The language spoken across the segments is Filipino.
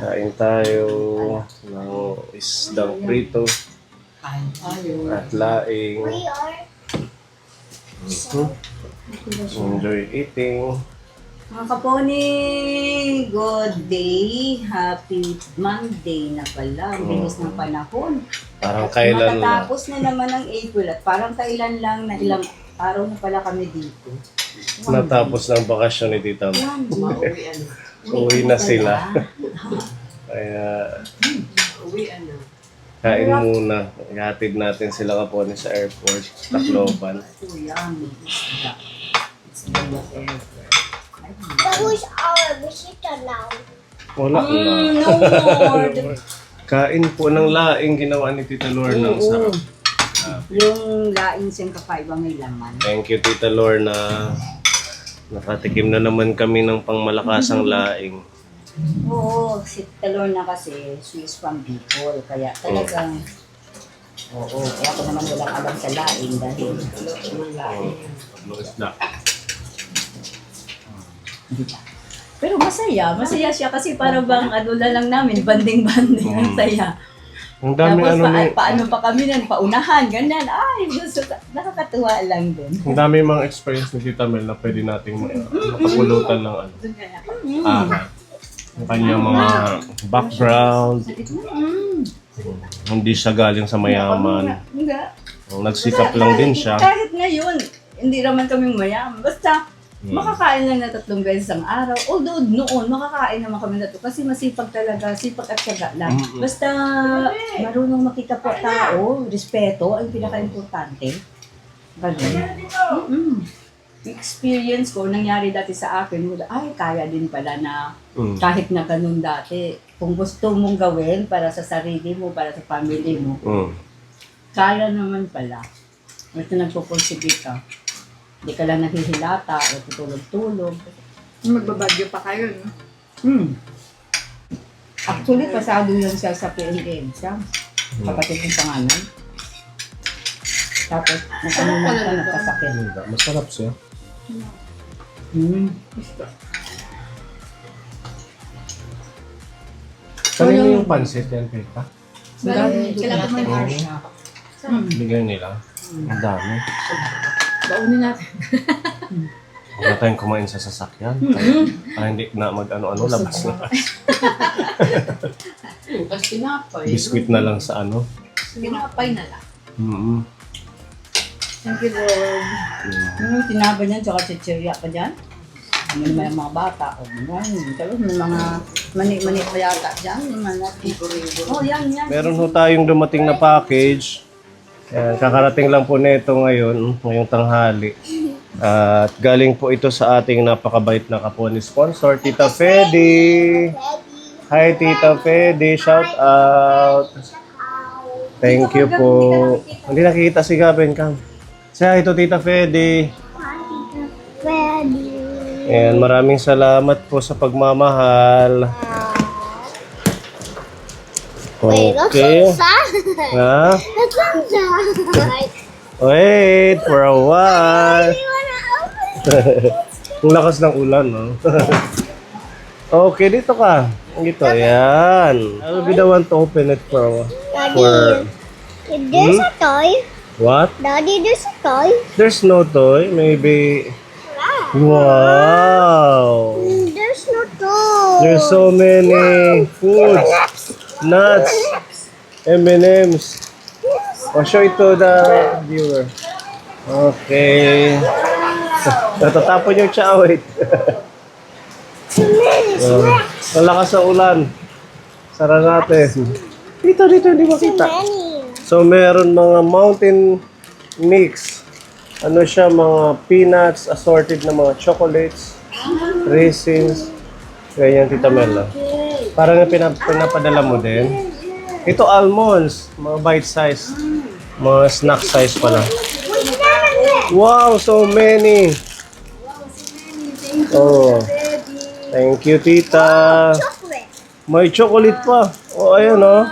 Kain tayo ng isdang prito at laing. Enjoy eating. Mga kaponi, good day. Happy Monday na pala. Ang bilis ng panahon. Parang kailan lang. Matatapos na naman ang April at parang kailan lang na ilang araw na pala kami dito. Natapos ng bakasyon ni Tita Mel. Uwi na sila. Kaya kain muna. Ihatid natin sila kaponi sa airport. Tacloban. Yummy. Who's our visitor now? Wala na. No Lord. Kain po ng laing ginawa ni Tita Lorna. Ang sarap. Yung laing siyang kakaiba may laman. Thank you, Tita Lorna. Nakatikim na naman kami ng pangmalakasang laing. Oo, si Talor na kasi Swiss from Bicol. Kaya talagang, oo, kaya ako naman walang alam sa laing dahil pero masaya siya kasi para bang ano na lang namin, banding-banding ang saya. Ang dami Tapos ano ni, paano pa kami nun, paunahan, ganyan. Ay, gusto, nakakatuwa lang din. ang dami mga experience ni Tita Mel na pwede nating makapulutan ng ano. Yung kanyang mga background. Hindi siya galing sa mayaman. Hindi. Nagsikap lang din siya. Kahit ngayon, hindi naman kami mayaman. Basta, makakain lang na 3 beses ang araw. Although noon, makakain naman kami na 2 kasi masipag talaga, sipag at syaga lang. Basta marunong makikapwa tao, respeto, ang pinaka-importante. Ganun. Experience ko, nangyari dati sa akin, ay kaya din pala na kahit na ganun dati, kung gusto mong gawin para sa sarili mo, para sa family mo, kaya naman pala. Ito nagpupursige ka. Hindi ka lang nahihilata o tutulog-tulog. Magbabagyo pa kayo, no? Actually, pasado yun siya sa PNM. Siya, kapatid ng pangalan. Tapos, nakanunan ka, nagkasakit. Masarap siya. Kanina yung pansit yan, Peta? Kailangan may siya. Bigyan nila. Ang dami. Baunin natin. Huwag na tayong kumain sa sasakyan. Para hindi na mag-ano-ano, labas-labas. Tapos pinapay. Biskuit na lang sa ano. Pinapay na lang. Thank you, Lord. Yung tinaba niyan, tsaka chichirya pa dyan. Ano naman yung mga bata. O, yan. Tapos may mga mani-mani pa yata dyan. Yung mga oh, yan. Meron ho tayong dumating na package. Yan, kakarating lang po nito ngayong tanghali. At galing po ito sa ating napakabait na kaponi sponsor, Tita Fedy. Hi, Tita Fedy. Shout out. Thank you po. Hindi nakikita si Gavin, Cam. Say hi to Tita Fedy. Ready. Ayan, maraming salamat po sa pagmamahal. Okay. Ha? Wait for a while. Ang lakas ng ulan, no? Okay, dito ka. Dito, ayan. I'll be the one to open it for... There's a toy. What? Daddy, there's a toy. There's no toy. Maybe... Wow! There's no toy. There's so many foods. Nuts. M&M's. I'll show it to the viewer. Okay. Natatapon yung chawit. Malakas sa ulan. Sara natin. Dito, hindi makita. So, meron mga mountain mix. Ano siya, mga peanuts, assorted na mga chocolates, raisins. Ganyan, Tita Mel. Parang pinapadala mo din. Ito almonds, mga bite size. Mga snack size pala. Wow, so many. Oh. Thank you, Tita. Chocolate. May chocolate pa. Oh, ayan oh.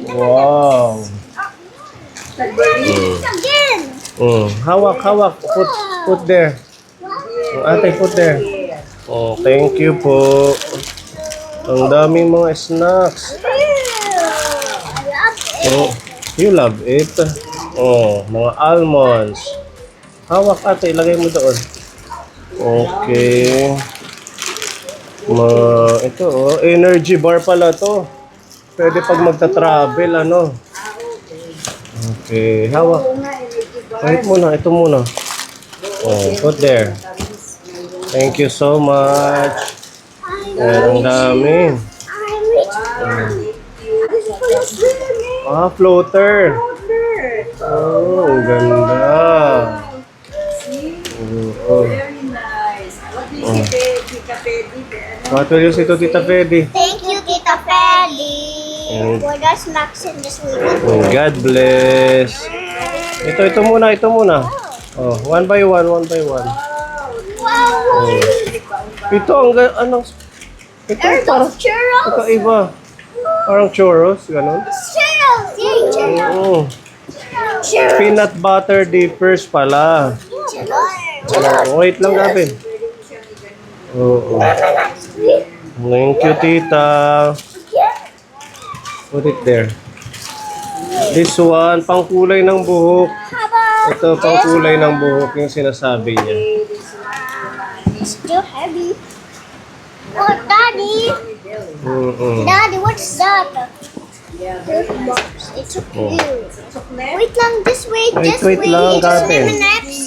Wow. Again. Hawak. Put there. Ate, put there. Oh, thank you po. Ang daming mga snacks. I love it. Oh, you love it. Oh, mga almonds. Hawak ate, ilagay mo doon. Okay. Ito oh, energy bar pala to. Pwede pag magta-travel, ano. Okay, hawak. Wait muna, ito muna. Oh, put there. Thank you so much. Ang dami. I'm rich. This is for your swimming. Ah, floater. Oh, ang ganda. Oh. Very nice. What do you say, Tita Pedi? What will you say to Tita Fedy? Thank you, Tita Freddy, for the snacks in the swimming pool. God bless. Ito muna, ito muna. Oh, one by one. Wow! Ito ang anong ito There's parang those churros. kakaiba. Parang churros, ganun. Churros! Yay, churros! Oo. Churros! Peanut butter dippers pala. Churros! Wait lang, Gavin. Oo. Thank you, tita. Put it there. This one, pangkulay ng buhok. How about Ito, pangkulay ng buhok yung sinasabi niya. it's still heavy? Oh, Daddy! Mm-mm. Daddy, what's that? It's so cute. Wait lang, just wait, just Wait lang, wait. Just Gavin. M&M's.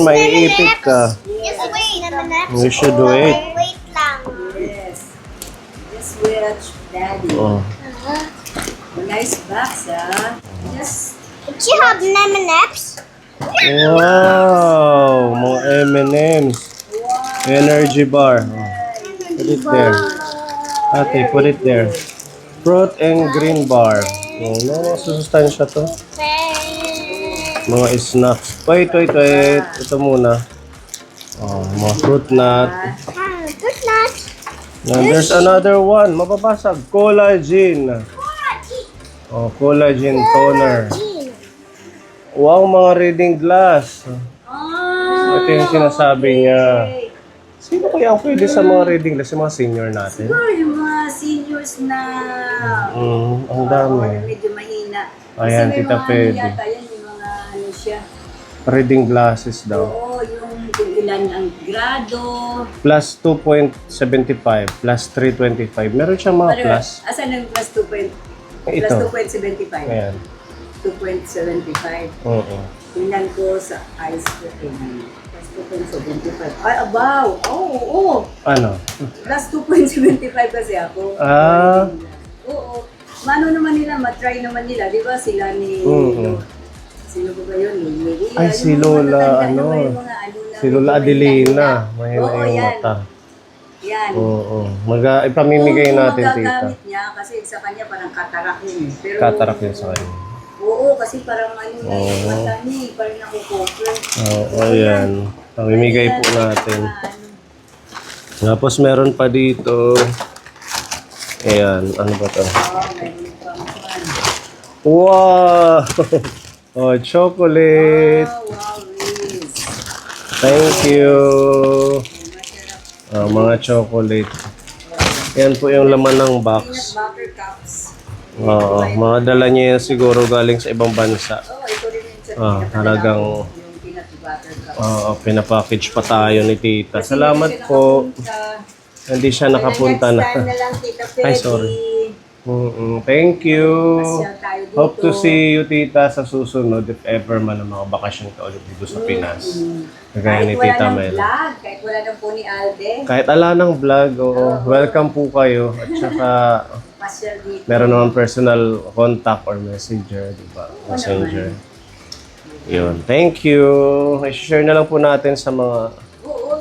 May ipit ka. Just wait, M&M's. We should wait. Wait lang. Just watch Daddy. Oh. Nice box, ah. Just Did you have M&M's? Wow! Mga M&M's. Energy bar. Oh. Put it there. Ate, put it there. Fruit and green bar. Oh, no, susustansya to. Mga snacks. Wait. Ito muna. Oh, mga fruit nut. Good night. And there's another one. Mababasag. Collagen. Oh, collagen toner. Wow, mga reading glass. Ito yung sinasabi niya. Sino kaya ang pwede sa mga reading glass? Yung mga senior natin? siguro yung mga seniors na Ang dami. medyo mahina. Ayan, may Tita mga Pedi. yata yan, yung mga ano siya. Reading glasses daw. Oo, yung kung ilan ang grado. Plus 2.75, plus 325. Meron siyang mga plus. Asan ang plus 2 point? Ito. Plus 2.75. Ayan. 2.75. Oo. Tingnan ko sa ice ko. Plus 2.75. Ay, abaw! Oo. Ano? Plus 2.75 kasi ako. Ah. Oo. Mano naman nila, matry naman nila. Di ba sila ni... Sino ba yun? Ni Ay, si Yung mga Lola, matatanda, ano? ba yung mga ano na- Si Lola Adelina. Mahina Oo, yung yan. mata. Yan. Oo. Ipamimigay Kung natin, tita. magagamit niya, kasi sa kanya parang katarak yun. Pero, Katarak yun sa kanya. Oo, kasi parang ano na yung mata niya, parang nakukover. Oo, ayan. Pamimigay po natin. Tapos meron pa dito. Ayan, ano ba to? Wow! Oh, chocolate. Wow, Riz. Thank you. Mga chocolate. Yan po yung laman ng box. Butter cups. Oo, mga dala niya yan siguro galing sa ibang bansa. Oh, ito rin yung sa Talagang yung peanut butter cups. pinapackage pa tayo ni tita. Salamat po. Hindi siya nakapunta na. Next time na lang, Tita Pedi. Ay, sorry. Thank you. Pasyal tayo dito. Hope to see you, tita, sa susunod if ever man ang mga bakasyon ka ulit dito sa Pinas. Kagaya ni Kahit wala Tita ng Mel. vlog, kahit wala ng po ni Alde, Kahit ala ng vlog, oo. Welcome po kayo. At saka, pasyal dito. meron naman personal contact or messenger, di ba? Messenger. Yun. Thank you. I-share na lang po natin sa mga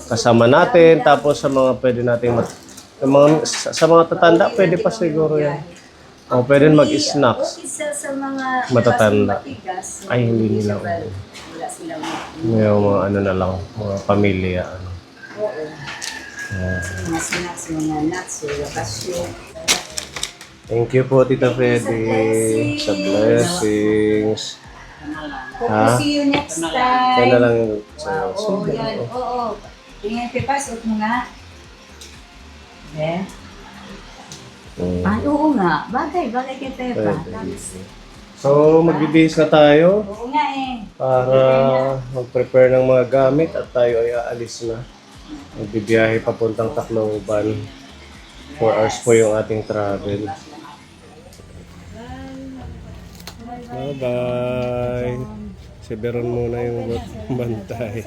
kasama natin, tapos sa mga pwede nating sa mga tatanda, pwede pa siguro yan. O pwede mag-snacks. Isa sa mga Matatanda. matigas, Ay, hindi nila. wala silang Yung mga ano na lang, mga pamilya. Ano. oo. Mga snacks, mga nuts, yung cashew. Thank you po, Tita Freddy, sa blessings. Hope to see you next time. Kaya na lang Oo, yan. Oo. Tingnan, Pepa, suot mo nga. Okay. Ay, oo nga. Bagay kay Pepa. So, magbibihis na tayo Oo nga eh. para mag-prepare ng mga gamit at tayo ay aalis na. Magbibiyahe papuntang Tacloban. 4 hours po yung ating travel. Bye-bye! Si Beron muna yung bantay.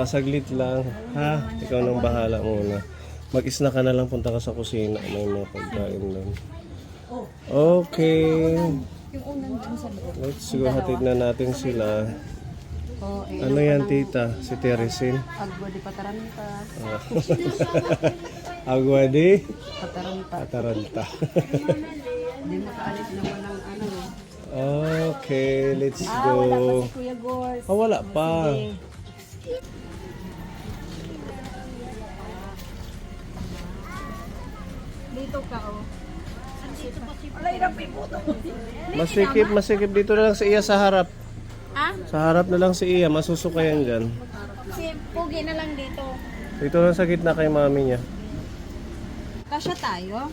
Saglit lang. Ha? Ikaw nang bahala muna. Mag-isna ka na lang, punta ka sa kusina. May mga pagkain doon. Okay. Let's go, hatid na natin sila. Ano yan, tita? Si Teresin? Agwa di pataranta. Agwa di? Pataranta. Ataranta. Hindi makaalis naman ng ano. Okay, let's Wala pa go. si Kuya Gors. Oh, wala pa. Dito ka oh. Masikip dito na lang si Iya sa harap. Ah? Sa harap na lang si Iya, masusukayan dyan. Si Pugi na lang dito. Dito lang sa gitna kay mami niya. Kasya tayo.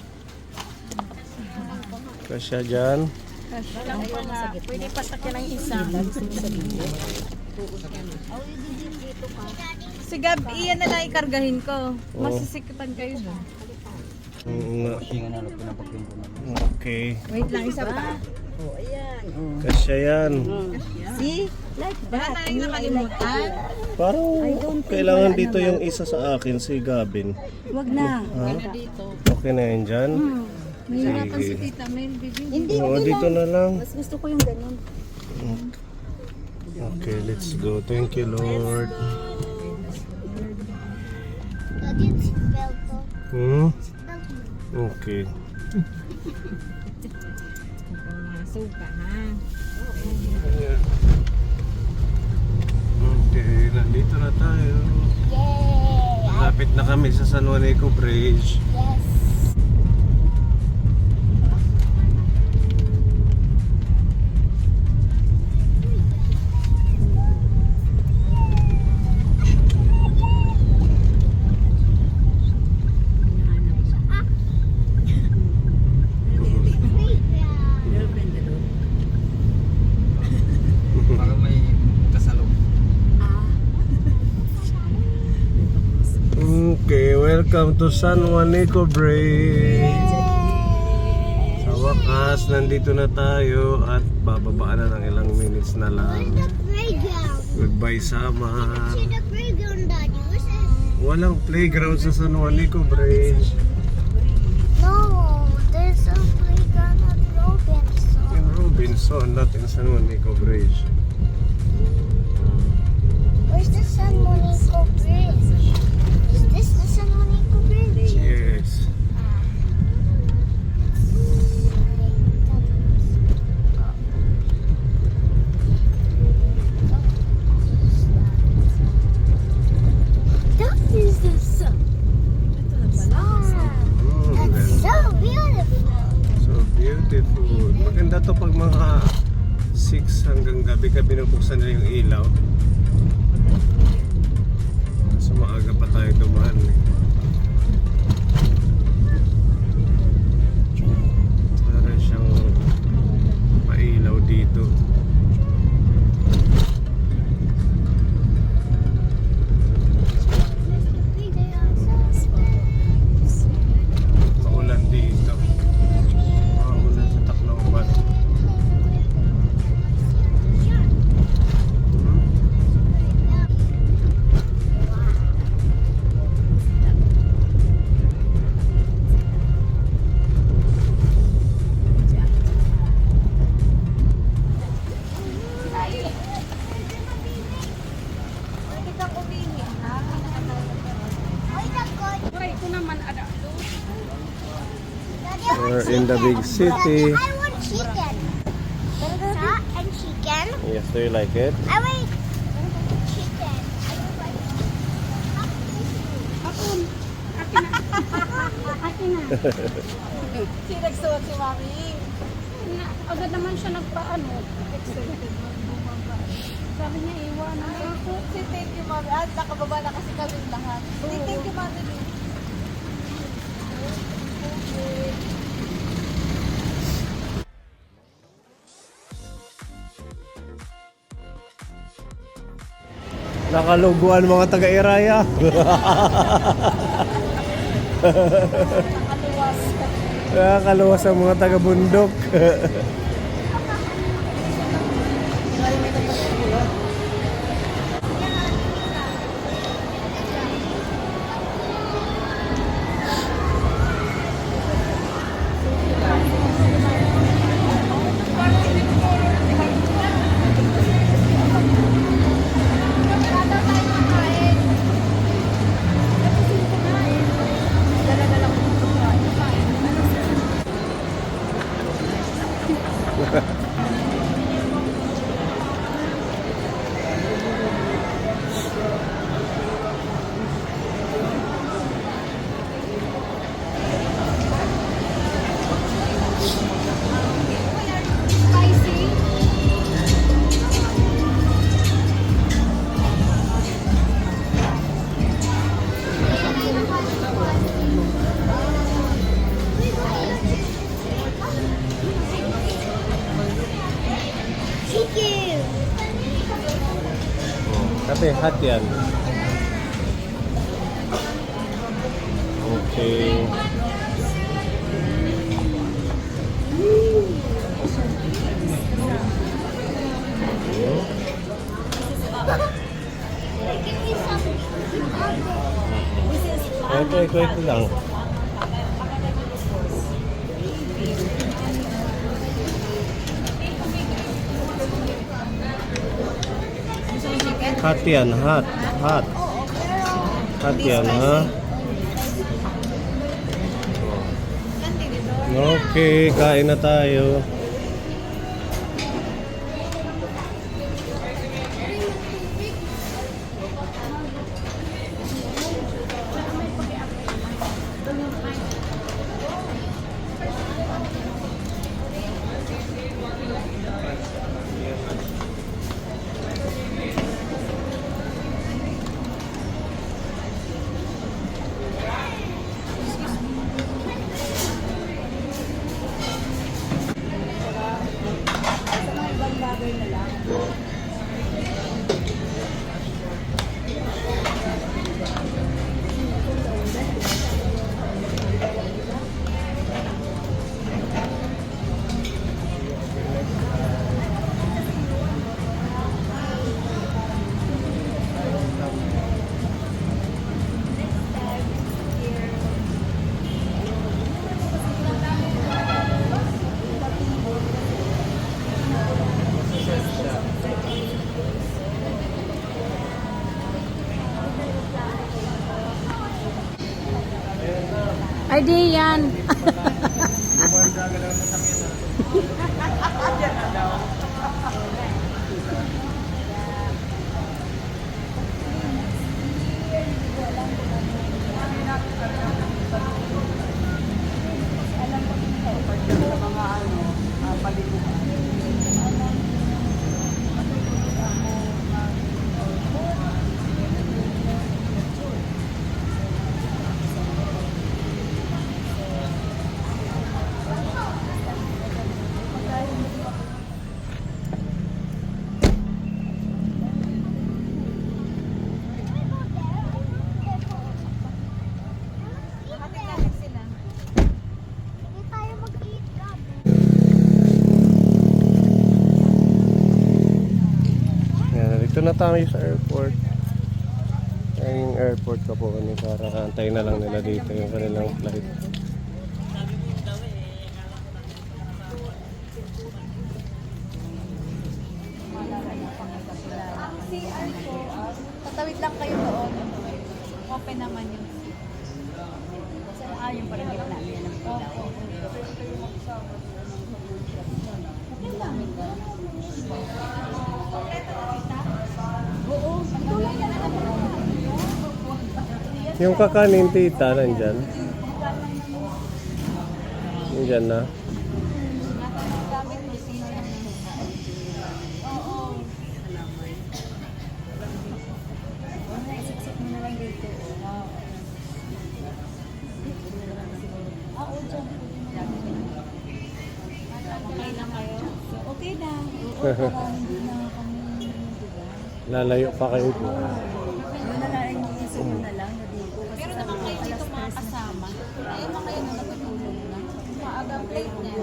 Kasya dyan. Pwede pa sakyan ng isa. Si Gab, iyan na lang ikargahin ko. Masisikipan kayo ba? Oo nga. Okay. Wait lang, isa pa. Kasya yan. See? Like that. Wala tayong nakalimutan. Parang kailangan dito yung isa sa akin, si Gavin. Wag na. Okay na yan dyan? Nahihirapan si Sige. Tita Mel, baby. Hindi, Oo, dito na lang. mas gusto ko yung ganun. Okay, let's go. Thank you, Lord. Daddy, yung seatbelt ko. Okay. Suka, ha? Okay, nandito na tayo. Yay! Malapit na kami sa San Juanico Bridge. Yes. Para may kasalog. Okay, welcome to San Juanico Bridge. Sa wakas, nandito na tayo at bababaan na ng ilang minutes na lang. The playground. Goodbye, Samar. See the playground, Daddy. What's that? Walang playground sa San Juanico Bridge. No, there's a playground at Robinson. In Robinson, not in San Juanico Bridge. Where's the San Juanico Bridge? Is this the San Juanico Bridge? Yes. That is the sun. That's so beautiful. So beautiful. Maganda to pag mga 6 hanggang gabi ka binubuksan na yung ilaw. So maaga pa tayo dumaan eh. Meron siyang pailaw dito. Maulan dito. Maulan sa Tacloban. We're in the big city. I want chicken. Sa and chicken. Yes, do you like it? I want chicken. Akin na. Si nagsuot si Mami. Agad naman siya nagpaano. Excited. Sabi niya iwan na ako. Si thank you, Mami. At nakababa na kasi kami lahat. Si thank you, Mami. Nakaluguan mga taga-Iraya. Nakakaluwas ang mga taga-bundok. Kape, hot yan. Okay. Ito lang. Hot yan, hot. Hot yan, ha? Okay, kain na tayo. Ay, di yan. Dito na tayo sa airport. Ay, yung airport ko po kami para antayin na lang nila dito yung kanilang flight. Tatawid lang kayo doon. Open naman yun. Yung parang gitna niya ng ilaw. Okay lang ito. Yung kakanin tita, nandyan. Nandyan na. Okay na. Oo, parang hindi na kami, diba? Lalayo pa kayo. Yun na lang, iniisip mo na lang na dito. Pero naman kayo dito mga kasama. Ayaw na kayo na natutulog na. Maagang plate niya.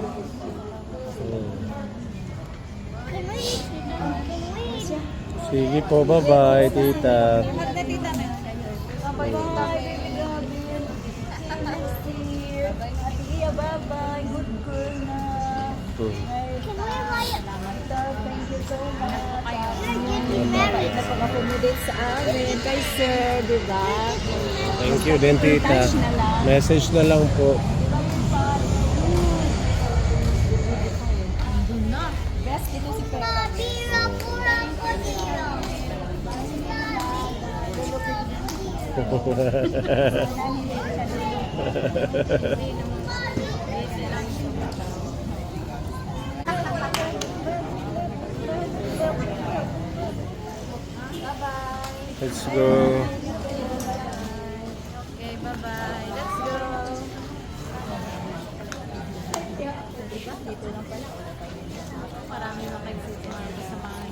Sige po, bye-bye, tita. Hug na tita na. Bye-bye, baby Gabin. Bye-bye. Good girl na. Salamat daw. Thank you so much. Nag-accommodate sa amin. Kay sir, di ba? Thank you din, tita. Message na lang po. Best dito si Pera. Let's go. Okay, bye-bye. Let's go. Marami na kayo sa mga kasama.